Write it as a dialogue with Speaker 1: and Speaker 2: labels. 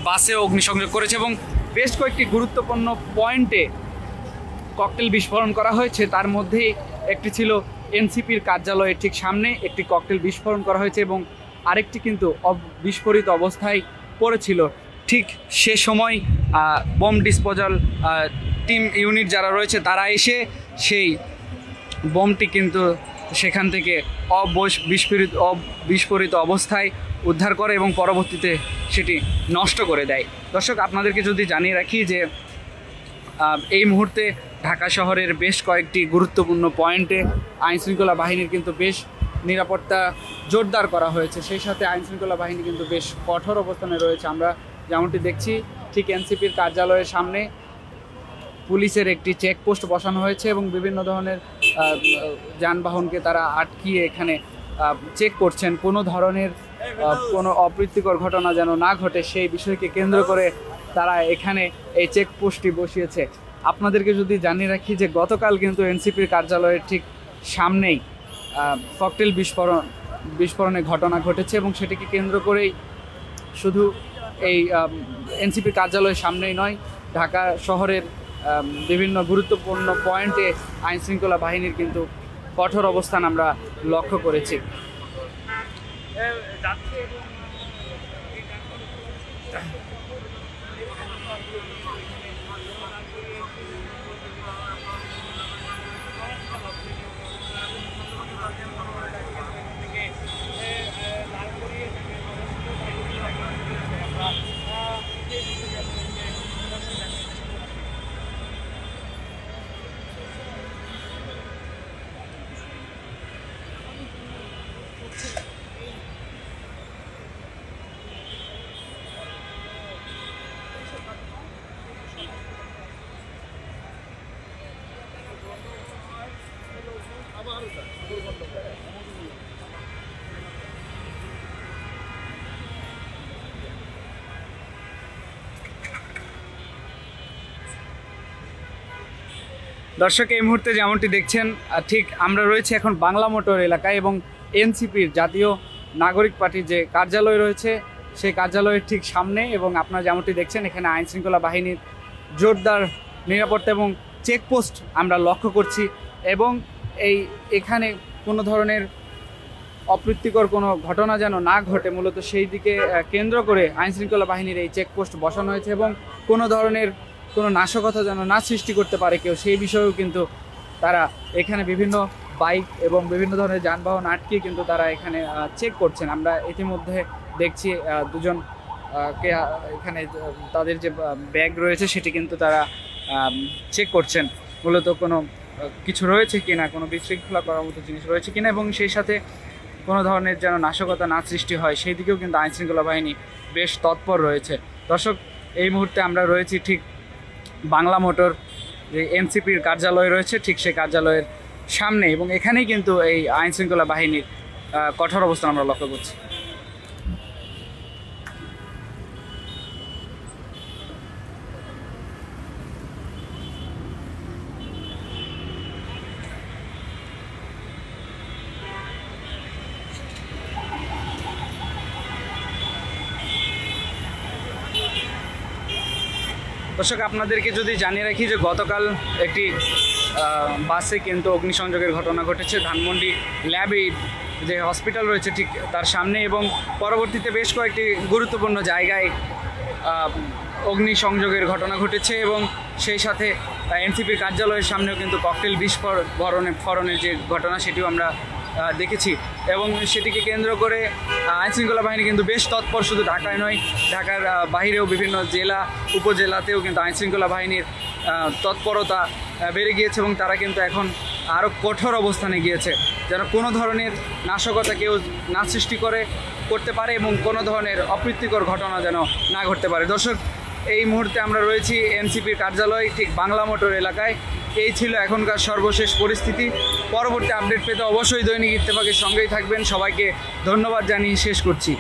Speaker 1: বাসে অগ্নিসংযোগ করেছে এবং বেশ কয়েকটি গুরুত্বপূর্ণ পয়েন্টে ককটেল বিস্ফোরণ করা হয়েছে। তার মধ্যেই একটি ছিল এনসিপির কার্যালয়ের ঠিক সামনে একটি ককটেল বিস্ফোরণ করা হয়েছে এবং আরেকটি কিন্তু বিস্ফোরিত অবস্থায় পড়েছিল। ঠিক সে সময় বম ডিসপোজাল টিম ইউনিট যারা রয়েছে তারা এসে সেই বোমটি কিন্তু সেখান থেকে বিস্ফোরিত অবস্থায় উদ্ধার করে এবং পরবর্তীতে সেটি নষ্ট করে দেয়। দর্শক, আপনাদেরকে যদি জানিয়ে রাখি যে এই মুহূর্তে ঢাকা শহরের বেশ কয়েকটি গুরুত্বপূর্ণ পয়েন্টে আইনশৃঙ্খলা বাহিনীর কিন্তু বেশ নিরাপত্তা জোরদার করা হয়েছে। সেই সাথে আইনশৃঙ্খলা বাহিনী কিন্তু বেশ কঠোর অবস্থানে রয়েছে। আমরা যেমনটি দেখছি ঠিক এনসিপির কার্যালয়ের সামনে পুলিশের একটি চেকপোস্ট বসানো হয়েছে এবং বিভিন্ন ধরনের যানবাহনকে তারা আটকিয়ে এখানে চেক করছেন। কোনো ধরনের কোনো অপ্রীতিকর ঘটনা যেন না ঘটে সেই বিষয়কে কেন্দ্র করে তারা এখানে এই চেকপোস্টটি বসিয়েছে। আপনাদেরকে যদি জানিয়ে রাখি যে গতকাল কিন্তু এনসিপির কার্যালয়ের ঠিক সামনেই ককটেল বিস্ফোরণের ঘটনা ঘটেছে এবং সেটিকে কেন্দ্র করেই শুধু এই এনসিপির কার্যালয়ের সামনেই নয়, ঢাকা শহরের বিভিন্ন গুরুত্বপূর্ণ পয়েন্টে আইনশৃঙ্খলা বাহিনীর কিন্তু কঠোর অবস্থান আমরা লক্ষ্য করেছি। দর্শক, এই মুহূর্তে যেমনটি দেখছেন ঠিক আমরা রয়েছে এখন বাংলা মোটর এলাকায় এবং এনসিপির জাতীয় নাগরিক পার্টির যে কার্যালয় রয়েছে সেই কার্যালয়ের ঠিক সামনে এবং আপনারা যেমনটি দেখছেন এখানে আইনশৃঙ্খলা বাহিনীর জোরদার নিরাপত্তা এবং চেকপোস্ট আমরা লক্ষ্য করছি এবং এখানে কোনো ধরনের অপ্রীতিকর কোনো ঘটনা যেন না ঘটে মূলত সেই দিকে কেন্দ্র করে আইনশৃঙ্খলা বাহিনীর এই চেকপোস্ট বসানো হয়েছে এবং কোনো ধরনের কোনো নাশকতা যেন না সৃষ্টি করতে পারে কেউ সেই বিষয়েও কিন্তু তারা এখানে বিভিন্ন বাইক এবং বিভিন্ন ধরনের যানবাহন আটকে কিন্তু তারা এখানে চেক করছেন। আমরা ইতিমধ্যে দেখছি দুজনকে এখানে তাদের যে ব্যাগ রয়েছে সেটি কিন্তু তারা চেক করছেন মূলত কোনো কিছু রয়েছে কিনা, কোনো বিশৃঙ্খলা করার মতো জিনিস রয়েছে কিনা এবং সেই সাথে কোনো ধরনের যেন নাশকতা না সৃষ্টি হয় সেই দিকেও কিন্তু আইনশৃঙ্খলা বাহিনী বেশ তৎপর রয়েছে। দর্শক, এই মুহূর্তে আমরা রয়েছি ঠিক বাংলা মোটর যে এনসিপির কার্যালয় রয়েছে ঠিক সেই কার্যালয়ের সামনে এবং এখানেই কিন্তু এই আইনশৃঙ্খলা বাহিনীর কঠোর অবস্থান আমরা লক্ষ্য করছি। দর্শক, আপনাদেরকে যদি জানিয়ে রাখি যে গতকাল একটি বাসে কিন্তু অগ্নিসংযোগের ঘটনা ঘটেছে ধানমন্ডি ল্যাবে যে হসপিটাল রয়েছে ঠিক তার সামনে এবং পরবর্তীতে বেশ কয়েকটি গুরুত্বপূর্ণ জায়গায় অগ্নিসংযোগের ঘটনা ঘটেছে এবং সেই সাথে এনসিপির কার্যালয়ের সামনেও কিন্তু ককটেল বিস্ফোরণের যে ঘটনা সেটিও আমরা দেখেছি এবং সেটিকে কেন্দ্র করে আইনশৃঙ্খলা বাহিনী কিন্তু বেশ তৎপর। শুধু ঢাকায় নয়, ঢাকার বাইরেও বিভিন্ন জেলা উপজেলাতেও কিন্তু আইনশৃঙ্খলা বাহিনীর তৎপরতা বেড়ে গিয়েছে এবং তারা কিন্তু এখন আরও কঠোর অবস্থানে গিয়েছে যেন কোনো ধরনের নাশকতা কেউ না সৃষ্টি করতে পারে এবং কোনো ধরনের অপ্রীতিকর ঘটনা যেন না ঘটতে পারে। দর্শক, এই মুহূর্তে আমরা রয়েছি এনসিপির কার্যালয় ঠিক বাংলা মোটর এলাকায়। এই ছিল এখনকার সর্বশেষ পরিস্থিতি। পরবর্তী আপডেট পেতে অবশ্যই দৈনিক ইত্তেফাকের সঙ্গেই থাকবেন। সবাইকে ধন্যবাদ জানিয়ে শেষ করছি।